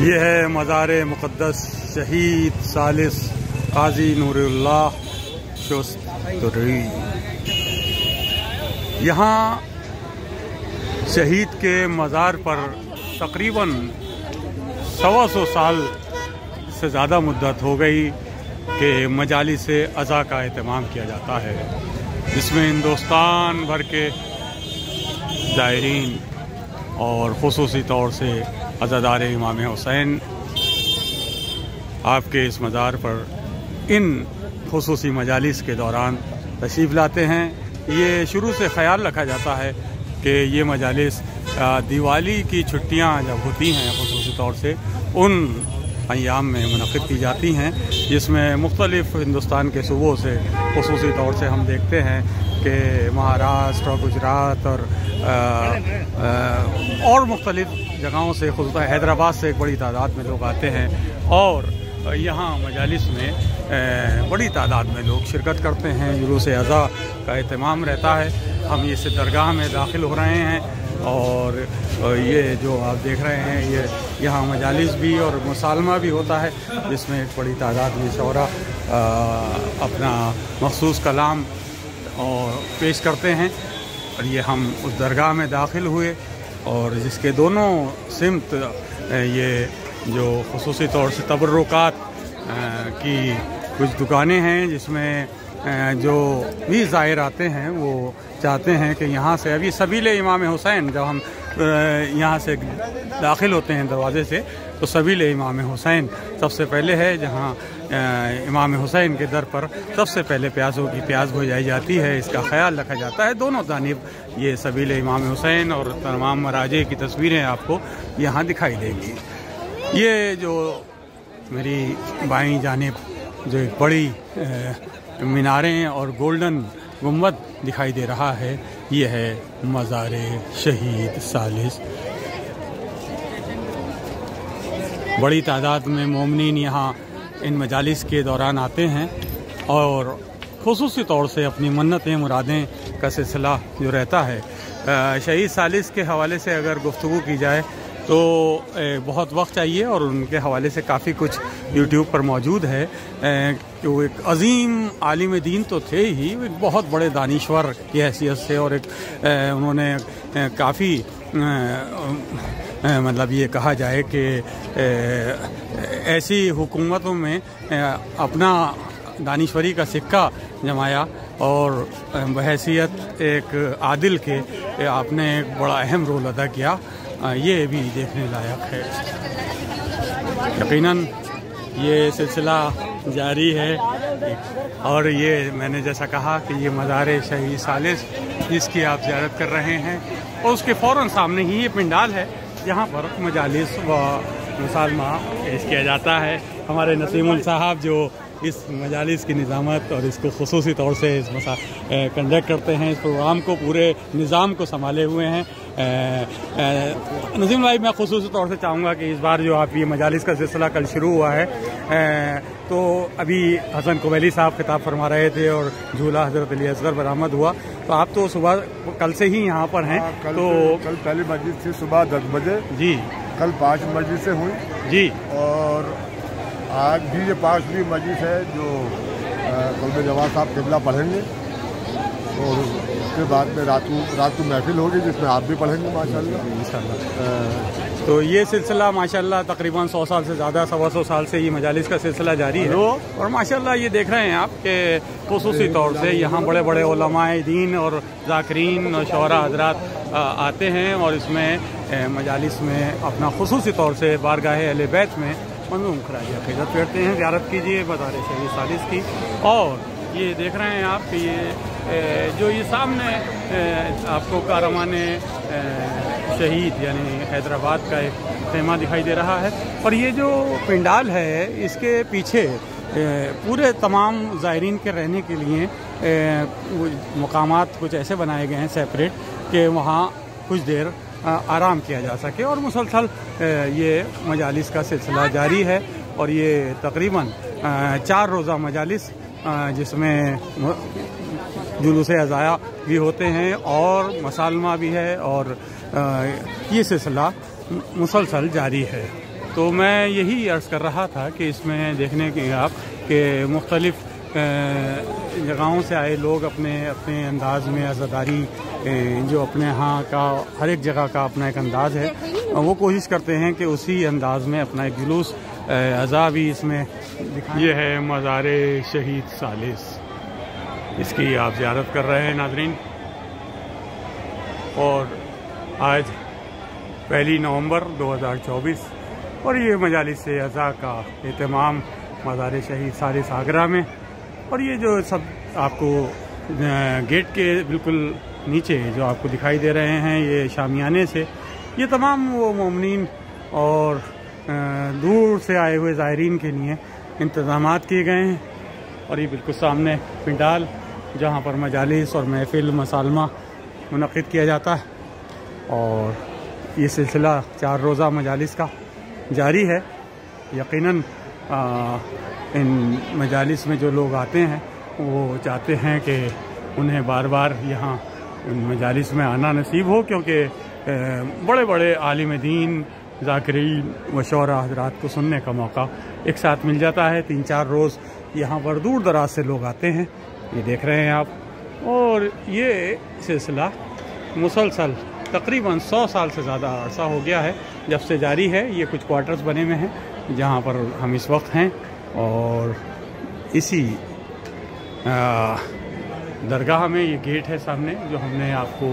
یہ ہے مزار مقدس شہید ثالث قاضی نوراللہ شستری۔ یہاں شہید کے مزار پر تقریباً 125 سال سے زیادہ مدت ہو گئی کہ مجالس عزا کا اہتمام کیا جاتا ہے، جس میں ہندوستان بھر کے زائرین اور خصوصی طور سے عزادار امام حسین آپ کے اس مزار پر ان خصوصی مجالس کے دوران تشریف لاتے ہیں۔ یہ شروع سے خیال رکھا جاتا ہے کہ یہ مجالس دیوالی کی چھٹیاں جب ہوتی ہیں خصوصی طور سے ان ایام میں منعقد کی جاتی ہیں، جس میں مختلف ہندوستان کے صوبوں سے خصوصی طور سے ہم دیکھتے ہیں کہ مہاراشٹر، گجرات اور مختلف جگہوں سے، خصوصاً حیدرآباد سے ایک بڑی تعداد میں لوگ آتے ہیں اور یہاں مجالس میں بڑی تعداد میں لوگ شرکت کرتے ہیں۔ جلوس عزا کا اہتمام رہتا ہے۔ ہم اس درگاہ میں داخل ہو رہے ہیں اور یہ جو آپ دیکھ رہے ہیں یہ یہاں مجالس بھی اور مسالمہ بھی ہوتا ہے، جس میں ایک بڑی تعداد میں شعراء اپنا مخصوص کلام اور پیش کرتے ہیں۔ اور یہ ہم اس درگاہ میں داخل ہوئے اور جس کے دونوں سمت یہ جو خصوصی طور سے تبرکات کی کچھ دکانیں ہیں، جس میں جو بھی زائر آتے ہیں وہ چاہتے ہیں کہ یہاں سے ابھی سبیل امام حسین، جب ہم یہاں سے داخل ہوتے ہیں دروازے سے تو سبیل امام حسین سب سے پہلے ہے، جہاں امام حسین کے در پر سب سے پہلے پیازوں کی پیاز بجھائی جاتی ہے۔ اس کا خیال رکھا جاتا ہے۔ دونوں جانب یہ سبیل امام حسین اور تمام مراجع کی تصویریں آپ کو یہاں دکھائی دیں گی۔ یہ جو میری بائیں جانب جو ایک بڑی میناریں اور گولڈن گنبد دکھائی دے رہا ہے، یہ ہے مزار شہید ثالث۔ بڑی تعداد میں مومنین یہاں ان مجالس کے دوران آتے ہیں اور خصوصی طور سے اپنی منتیں مرادیں کا سلسلہ جو رہتا ہے۔ شہید ثالث کے حوالے سے اگر گفتگو کی جائے تو بہت وقت چاہیے اور ان کے حوالے سے کافی کچھ یوٹیوب پر موجود ہے کہ وہ ایک عظیم عالم دین تو تھے ہی، ایک بہت بڑے دانشور کی حیثیت سے، اور ایک انہوں نے کافی مطلب یہ کہا جائے کہ ایسی حکومتوں میں اپنا دانشوری کا سکہ جمایا اور بحیثیت ایک عادل کے آپ نے ایک بڑا اہم رول ادا کیا۔ یہ بھی دیکھنے لائق ہے۔ یقیناً یہ سلسلہ جاری ہے اور یہ میں نے جیسا کہا کہ یہ مزار شہید ثالث جس کی آپ زیارت کر رہے ہیں، اور اس کے فوراً سامنے ہی یہ پنڈال ہے جہاں پر مجالس و مسالمہ پیش کیا جاتا ہے۔ ہمارے نسیم صاحب جو اس مجالس کی نظامت اور اس کو خصوصی طور سے اس کنڈکٹ کرتے ہیں، اس پروگرام کو پورے نظام کو سنبھالے ہوئے ہیں۔ نظیم بھائی، میں خصوصی طور سے چاہوں گا کہ اس بار جو آپ یہ مجالس کا سلسلہ کل شروع ہوا ہے تو ابھی حسن کومیلی صاحب خطاب فرما رہے تھے اور جھولا حضرت علی اصغر برآمد ہوا، تو آپ تو صبح کل سے ہی یہاں پر ہیں۔ کل پہلی مسجد تھی صبح 10 بجے جی، کل 5 مسجد سے ہوئی جی، اور آج بھی یہ 5ویں مسجد ہے جو قلب جواد صاحب قبلہ پڑھیں گے، اور اس کے بعد میں رات کو محفل ہوگی جس میں آپ بھی پڑھیں گے ماشاءاللہ۔ تو یہ سلسلہ ماشاءاللہ تقریباً 100 سال سے زیادہ، 125 سال سے یہ مجالس کا سلسلہ جاری ہے، اور ماشاءاللہ یہ دیکھ رہے ہیں آپ کہ خصوصی طور سے یہاں بڑے بڑے علماء دین اور ذاکرین اور شعراء حضرات آتے ہیں اور اس میں مجالس میں اپنا خصوصی طور سے بارگاہ اہل بیت میں منظوم خراج عقیدت کرتے ہیں۔ زیارت کیجیے مزار شہید ثالث کی۔ اور یہ دیکھ رہے ہیں آپ کہ یہ جو یہ سامنے آپ کو کاروان شہید یعنی حیدرآباد کا ایک خیمہ دکھائی دے رہا ہے، اور یہ جو پنڈال ہے اس کے پیچھے پورے تمام زائرین کے رہنے کے لیے مقامات کچھ ایسے بنائے گئے ہیں سیپریٹ کہ وہاں کچھ دیر آرام کیا جا سکے. اور مسلسل یہ مجالس کا سلسلہ جاری ہے اور یہ تقریباً 4 روزہ مجالس جس میں جلوس عزایا بھی ہوتے ہیں اور مسالمہ بھی ہے اور یہ سلسلہ مسلسل جاری ہے. تو میں یہی عرض کر رہا تھا کہ اس میں دیکھنے کی آپ کہ مختلف جگہوں سے آئے لوگ اپنے اپنے انداز میں عزاداری جو اپنے ہاں کا ہر ایک جگہ کا اپنا ایک انداز ہے وہ کوشش کرتے ہیں کہ اسی انداز میں اپنا ایک جلوس عزا بھی اس میں دکھائیں. یہ ہے مزار شہید ثالث، اس کی آپ زیارت کر رہے ہیں ناظرین. اور آج 1 نومبر 2024 اور یہ مجالس عزا کا اہتمام مزار شہید ثالث آگرہ میں. اور یہ جو سب آپ کو گیٹ کے بالکل نیچے جو آپ کو دکھائی دے رہے ہیں یہ شامیانے سے، یہ تمام وہ مومنین اور دور سے آئے ہوئے زائرین کے لیے انتظامات کیے گئے ہیں. اور یہ بالکل سامنے پنڈال جہاں پر مجالس اور محفل مسالمہ منعقد کیا جاتا ہے. اور یہ سلسلہ 4 روزہ مجالس کا جاری ہے. یقیناً ان مجالس میں جو لوگ آتے ہیں وہ چاہتے ہیں کہ انہیں بار بار یہاں ان مجالس میں آنا نصیب ہو، کیونکہ بڑے بڑے عالم دین ذاکرین و شعراء حضرات کو سننے کا موقع ایک ساتھ مل جاتا ہے. 3-4 روز یہاں پر دور دراز سے لوگ آتے ہیں، یہ دیکھ رہے ہیں آپ. اور یہ سلسلہ مسلسل تقریباً 100 سال سے زیادہ عرصہ ہو گیا ہے جب سے جاری ہے. یہ کچھ کوارٹرز بنے ہوئے ہیں جہاں پر ہم اس وقت ہیں اور اسی درگاہ میں یہ گیٹ ہے سامنے جو ہم نے آپ کو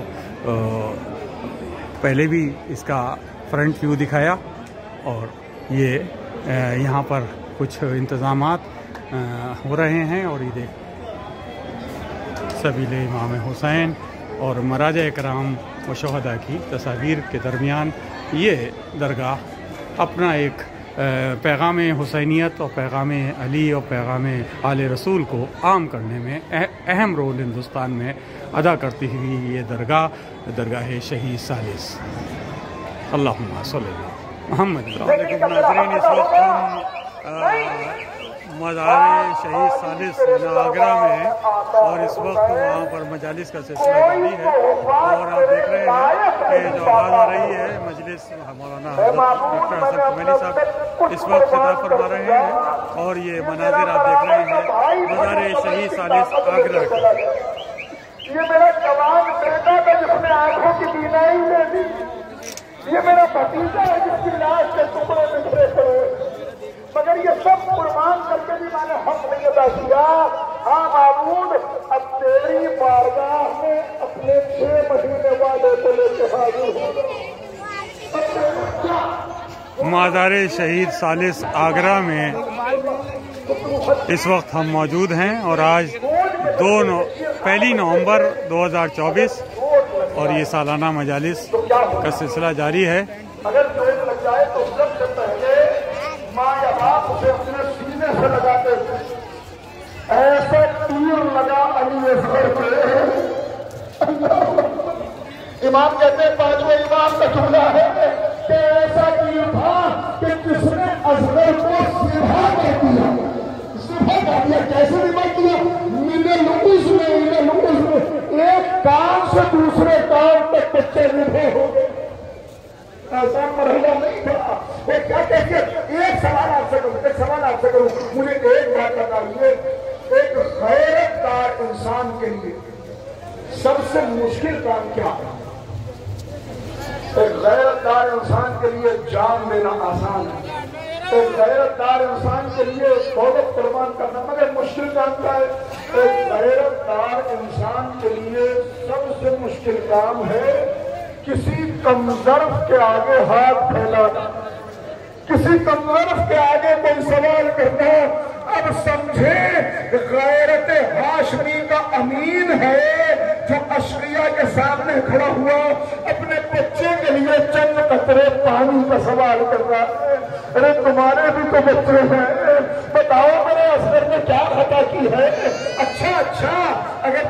پہلے بھی اس کا فرنٹ ویو دکھایا. اور یہ یہاں پر کچھ انتظامات ہو رہے ہیں. اور یہ دیکھ سبیل امام حسین اور مراجع کرام و شہداء کی تصاویر کے درمیان یہ درگاہ اپنا ایک پیغام حسینیت اور پیغام علی اور پیغام آل رسول کو عام کرنے میں اہم رول ہندوستان میں ادا کرتی ہوئی یہ درگاہ شہید ثالث. اللہم صلی اللہ محمد. السلام علیکم ناظرین، اس وقت ہم مزار شہید ثالث آگرہ میں ہیں اور اس وقت وہاں پر مجالس کا سلسلہ جاری ہے. اور آپ دیکھ رہے ہیں کہ جو آواز آ رہی ہے مجلس مولانا ڈاکٹر حسن کمیلی صاحب اس وقت خطاب فرما رہے ہیں. اور یہ مناظر آپ دیکھ رہے ہیں مزار شہید ثالث آگرہ کا. یہ میرا جوان بیٹا تھا جس نے آنکھوں کی بینائی دے دی، یہ میرا بھتیجا ہے جس کی لاش کے ٹکڑے بکھرے پڑے، مگر یہ سب قربان کر کے بھی میں نے حق نہیں ادا کیا. ہاں معبود، اب تیری بارگاہ میں اپنے 6 مہینے والے کو لے کے حاضر ہوں. مزار شہید ثالث آگرہ میں اس وقت ہم موجود ہیں اور آج 1 نومبر 2024 اور یہ سالانہ مجالس کا سلسلہ جاری ہے. اگر ٹرین لگ جائے تو سب سے پہلے ماں یا باپ اسے اپنے سینے سے لگاتے تھے. ایسے تیر لگا علی اصغر پہ. امام کہتے ہیں 5ویں امام کا جملہ ہے کہ ایسا تیر تھا کہ کس نے اصغر کو سیدھا کر دیا. سیدھا کر دیا کیسے بھی مت دیا، لنگوس میں ایک کام سے دوسرے کام تک بچے نبھے ہو گئے. ایسا مرحلہ نہیں تھا. وہ کیا کہتے ہیں، ایک سوال آپ سے کروں، مجھے ایک بات بتائیے، ایک غیرت دار انسان کے لیے سب سے مشکل کام کیا ہے؟ ایک غیرت دار انسان کے لیے جان دینا آسان ہے، ایک غیرت دار انسان کے لیے دولت قربان کرنا مگر مشکل کام کیا ہے؟ ایک غیرت دار انسان کے لیے سب سے مشکل کام ہے کسی کمظرف کے آگے ہاتھ پھیلانا، کسی کمظرف کے آگے کوئی سوال کرنا. اب سمجھے غیرت ہاشمی کا امین ہے جو اشقیاء کے سامنے کھڑا ہوا اپنے بچے کے لیے چند قطرے پانی کا سوال کر رہا ہے. ارے تمہارے بھی تو بچے ہیں، بتاؤ میرے اصغر نے کیا خطا کی ہے؟ اچھا اگر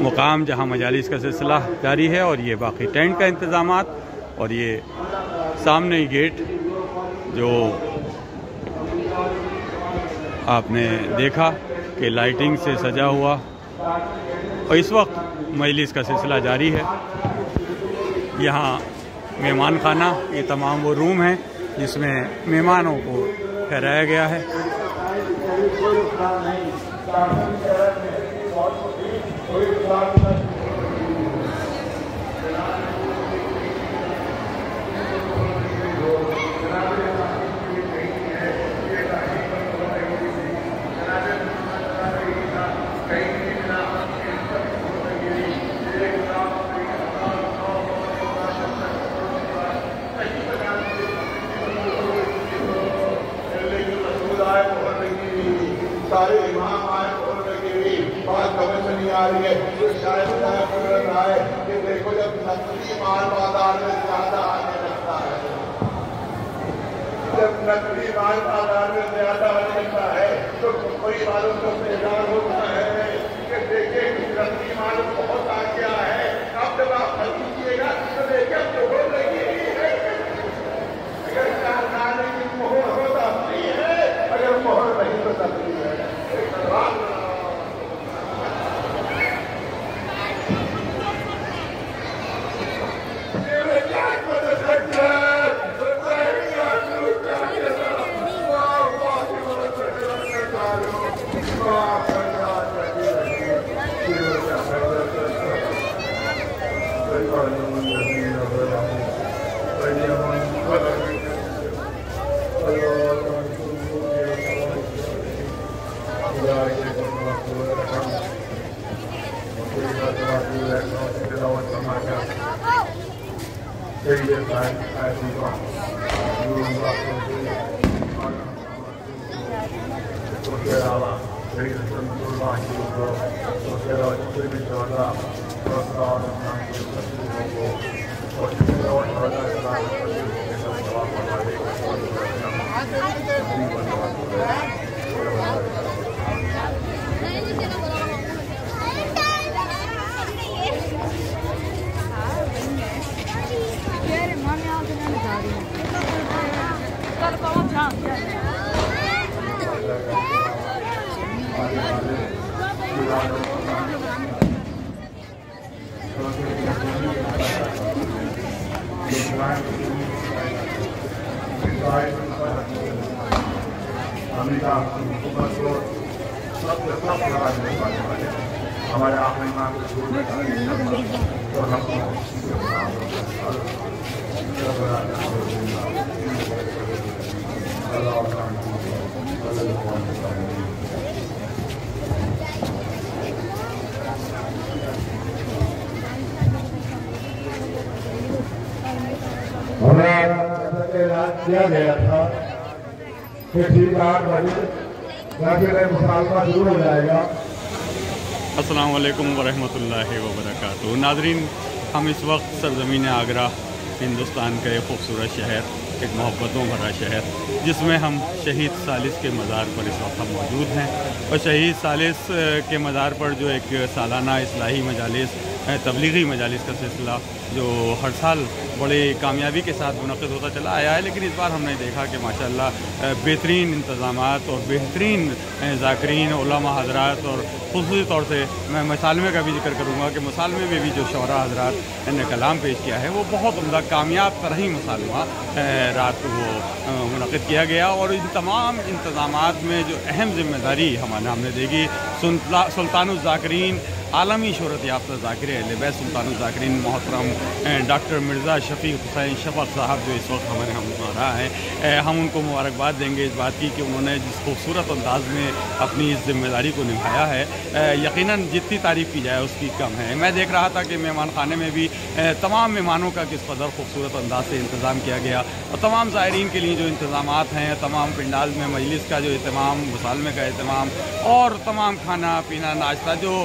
مقام جہاں مجالس کا سلسلہ جاری ہے، اور یہ باقی ٹینٹ کا انتظامات، اور یہ سامنے ہی گیٹ جو آپ نے دیکھا کہ لائٹنگ سے سجا ہوا، اور اس وقت مجلس کا سلسلہ جاری ہے۔ یہاں مہمان خانہ، یہ تمام وہ روم ہیں جس میں مہمانوں کو ٹھہرایا گیا ہے۔ سارے امام آئے بولنے کی بھی بات سمجھ میں نہیں آ رہی ہے، تو شاید بول رہا ہے کہ دیکھو جب نقلی مال بازار میں زیادہ آنے لگتا ہے، جب نقلی مال بازار میں زیادہ آنے لگتا ہے تو کوئی والوں کو بیدار ہوتا ہے کہ دیکھیں نقلی مال بہت آ گیا ہے، اب جب آپ خریدیے گا تو دیکھیں اب جو ہو رہی ہے، اگر کارخانے کی مہر ہو تو اپنی ہے، اگر مہر نہیں تو تکلیف ہے۔ ہمارے آخری کیا گیا تھا کہ ٹھیک 8 بجے مسالمہ شروع ہو جائے گا۔ السلام علیکم ورحمۃ اللہ وبرکاتہ۔ ناظرین، ہم اس وقت سرزمین آگرہ، ہندوستان کا ایک خوبصورت شہر، ایک محبتوں بھرا شہر، جس میں ہم شہید ثالث کے مزار پر اس وقت ہم موجود ہیں، اور شہید ثالث کے مزار پر جو ایک سالانہ اصلاحی مجالس، تبلیغی مجالس کا سلسلہ جو ہر سال بڑے کامیابی کے ساتھ منعقد ہوتا چلا آیا ہے، لیکن اس بار ہم نے دیکھا کہ ماشاءاللہ بہترین انتظامات اور بہترین ذاکرین علماء حضرات، اور خصوصی طور سے میں مسالمے کا بھی ذکر کروں گا کہ مسالمے میں بھی جو شعراء حضرات نے کلام پیش کیا ہے وہ بہت عمدہ کامیاب ترین مسالمہ رات کو وہ منعقد کیا گیا، اور ان تمام انتظامات میں جو اہم ذمہ داری ہم نے دیکھی سلطان الذاکرین، عالمی شہرت یافتہ ذاکر اہل بیت سلطان الذاکرین محترم ڈاکٹر مرزا شفیق حسین شفق صاحب جو اس وقت ہمارا ہے، ہم ان کو مبارکباد دیں گے اس بات کی کہ انہوں نے جس خوبصورت انداز میں اپنی اس ذمہ داری کو نبھایا ہے، یقیناً جتنی تعریف کی جائے اس کی کم ہے۔ میں دیکھ رہا تھا کہ مہمان خانے میں بھی تمام مہمانوں کا کس قدر خوبصورت انداز سے انتظام کیا گیا، اور تمام زائرین کے لیے جو انتظامات ہیں، تمام پنڈال میں مجلس کا جو اہتمام، مسالمے کا اہتمام، اور تمام کھانا پینا ناشتہ جو